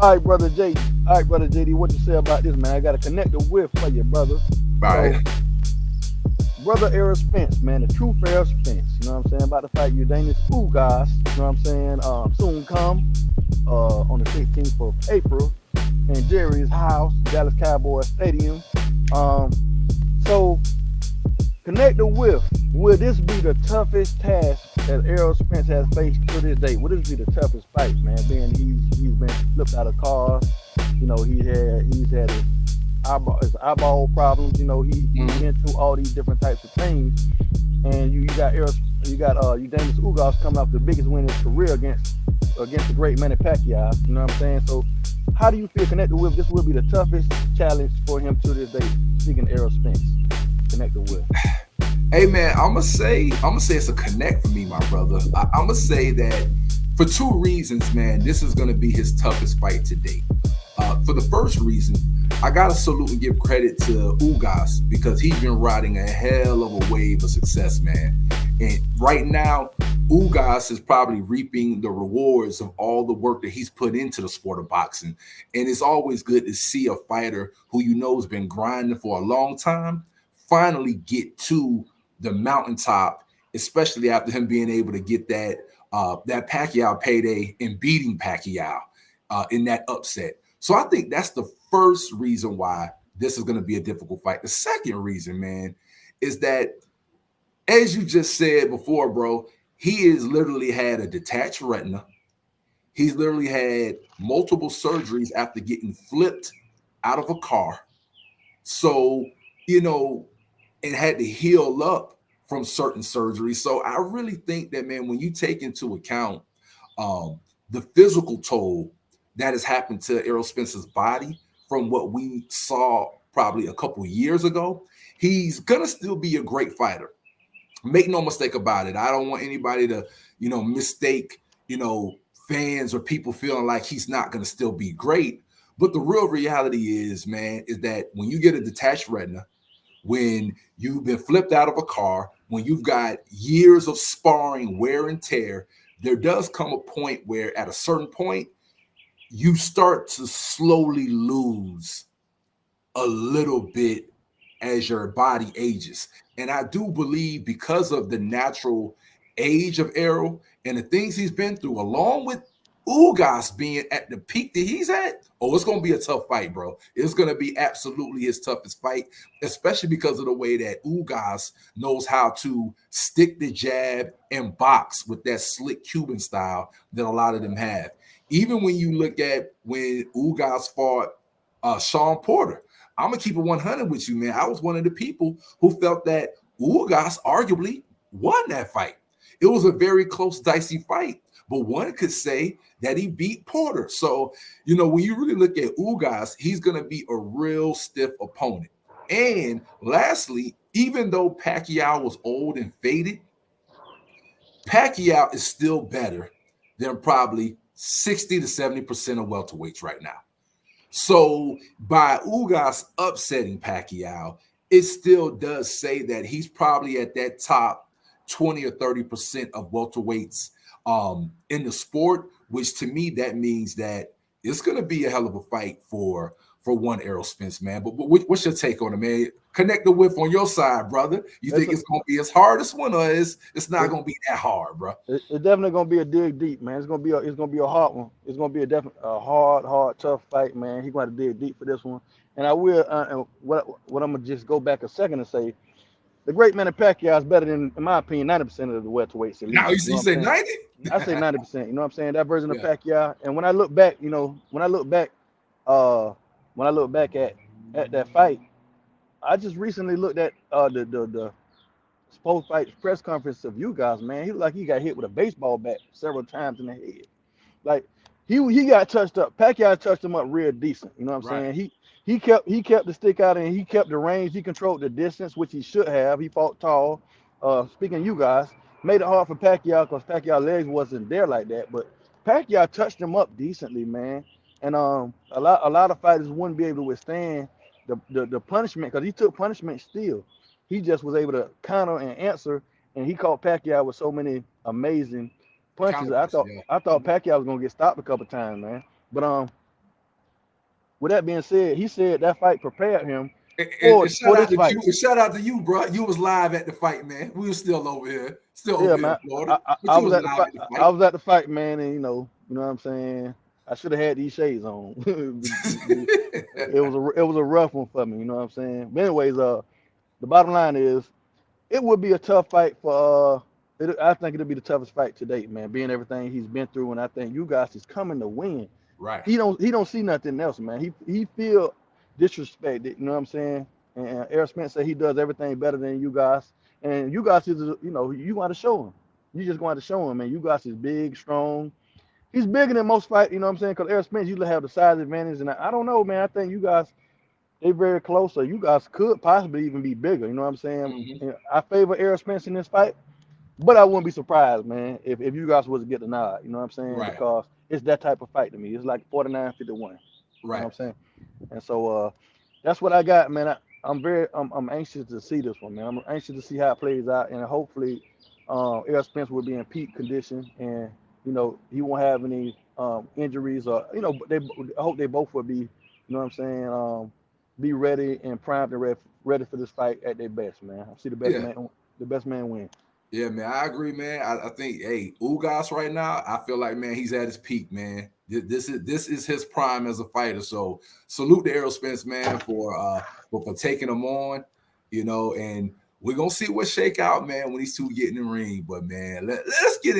All right, brother J. All right, brother JD, what you say about this, man? I got to connect the with for you, brother. All right. So, brother Errol Spence, man, the true Errol Spence. You know what I'm saying? About to fight Ugas. You know what I'm saying? Soon come on the 16th of April in Jerry's house, Dallas Cowboys Stadium. Um, so connect the with. Will this be the toughest task that Errol Spence has faced to this day? Will this be the toughest fight, man? Being he's been flipped out of cars. You know, he's had his eyeball problems. You know, he's Mhm. been through all these different types of things. And you got Errol, you got Ugas coming off the biggest win in his career against the great Manny Pacquiao. You know what I'm saying? So how do you feel connected with this will be the toughest challenge for him to this day? Speaking of Errol Spence, connected with. Hey man, I'm gonna say it's a connect for me, my brother. I'm gonna say that for two reasons, man. This is gonna be his toughest fight to date. For the first reason, I gotta salute and give credit to Ugas because he's been riding a hell of a wave of success, man. And right now, Ugas is probably reaping the rewards of all the work that he's put into the sport of boxing. And it's always good to see a fighter who you know has been grinding for a long time finally get to the mountaintop, especially after him being able to get that Pacquiao payday and beating Pacquiao in that upset. So I think that's the first reason why this is going to be a difficult fight. The second reason, man, is that as you just said before, bro, he has literally had a detached retina. He's literally had multiple surgeries after getting flipped out of a car. So, you know, and had to heal up from certain surgeries. So I really think that, man, when you take into account the physical toll that has happened to Errol Spence's body from what we saw probably a couple years ago, he's gonna still be a great fighter. Make no mistake about it. I don't want anybody to, mistake, fans or people feeling like he's not gonna still be great. But the real reality is, man, is that when you get a detached retina, when you've been flipped out of a car, when you've got years of sparring, wear and tear, there does come a point where at a certain point, you start to slowly lose a little bit as your body ages. And I do believe because of the natural age of Errol and the things he's been through, along with Ugas being at the peak that he's at, oh, it's going to be a tough fight, bro. It's going to be absolutely his toughest fight, especially because of the way that Ugas knows how to stick the jab and box with that slick Cuban style that a lot of them have. Even when you look at when Ugas fought Sean Porter, I'm gonna keep it 100 with you, man. I was one of the people who felt that Ugas arguably won that fight. It was a very close, dicey fight, but one could say that he beat Porter. So, when you really look at Ugas, he's gonna be a real stiff opponent. And lastly, even though Pacquiao was old and faded, Pacquiao is still better than probably 60 to 70% of welterweights right now. So by Ugas upsetting Pacquiao, it still does say that he's probably at that top 20 or 30% of welterweights in the sport, which to me that means that it's going to be a hell of a fight for one Errol Spence, man. But what's your take on it, man? Connect the whip on your side, brother. You It's think a, it's going to be as hard as one, or it's not it's, going to be that hard, bro? it's definitely gonna be a dig deep, man. It's gonna be a hard one. It's gonna be a hard, tough fight, man. He's gonna dig deep for this one. And I will. And what I'm gonna just go back a second and say, the great Manny Pacquiao is better than, in my opinion, 90% of the welterweights at Now least. you, You know you what I'm say saying? 90? I say 90%. You know what I'm saying? That version of Yeah. Pacquiao. And when I look back, uh, when I look back at that fight, I just recently looked at the post fight press conference of you guys, man. He looked like he got hit with a baseball bat several times in the head. Like he got touched up. Pacquiao touched him up real decent. You know what I'm Right. saying? He kept the stick out and he kept the range. He controlled the distance, which he should have. He fought tall. Speaking of you guys, made it hard for Pacquiao because Pacquiao legs wasn't there like that. But Pacquiao touched him up decently, man. And a lot of fighters wouldn't be able to withstand the punishment because he took punishment still. He just was able to counter and answer, and he caught Pacquiao with so many amazing punches. Counter I punch, thought yeah. I thought Pacquiao was gonna get stopped a couple times, man. But with that being said, he said that fight prepared him And for shout out this to fight. you. And shout out to you, bro. You was live at the fight, man. We were still over here, Yeah, in man. Florida, but I you was was at the live fight. at the I fight. was at the fight, man, and you know what I'm saying. I should have had these shades on. It was a rough one for me. You know what I'm saying. But anyways, the bottom line is it would be a tough fight for. I think it'll be the toughest fight to date, man. Being everything he's been through, and I think you guys is coming to win. Right. He don't see nothing else, man. He feel disrespected. You know what I'm saying? And Errol Spence said he does everything better than you guys. And you guys is you want to show him. You just going to show him, man. You guys is big, strong. He's bigger than most fight. You know what I'm saying? Because Errol Spence usually have the size advantage, and I don't know, man. I think you guys they very close, so you guys could possibly even be bigger. You know what I'm saying? Mm-hmm. And I favor Errol Spence in this fight. But I wouldn't be surprised, man, if you guys was to get the nod. You know what I'm saying? Right. Because it's that type of fight to me. It's like 49-51. You know what Right. I'm saying? And so that's what I got, man. I'm anxious to see this one, man. I'm anxious to see how it plays out, and hopefully, Errol Spence will be in peak condition, and he won't have any injuries, or I hope they both will be, you know what I'm saying, be ready and primed and ready for this fight at their best, man. I see Yeah. the best man win. Yeah, man, I agree, man. I think, hey, Ugas right now, I feel like, man, he's at his peak, man. This is his prime as a fighter. So salute to Errol Spence, man, for taking him on, and we're gonna see what shake out, man, when these two get in the ring. But man, let's get it.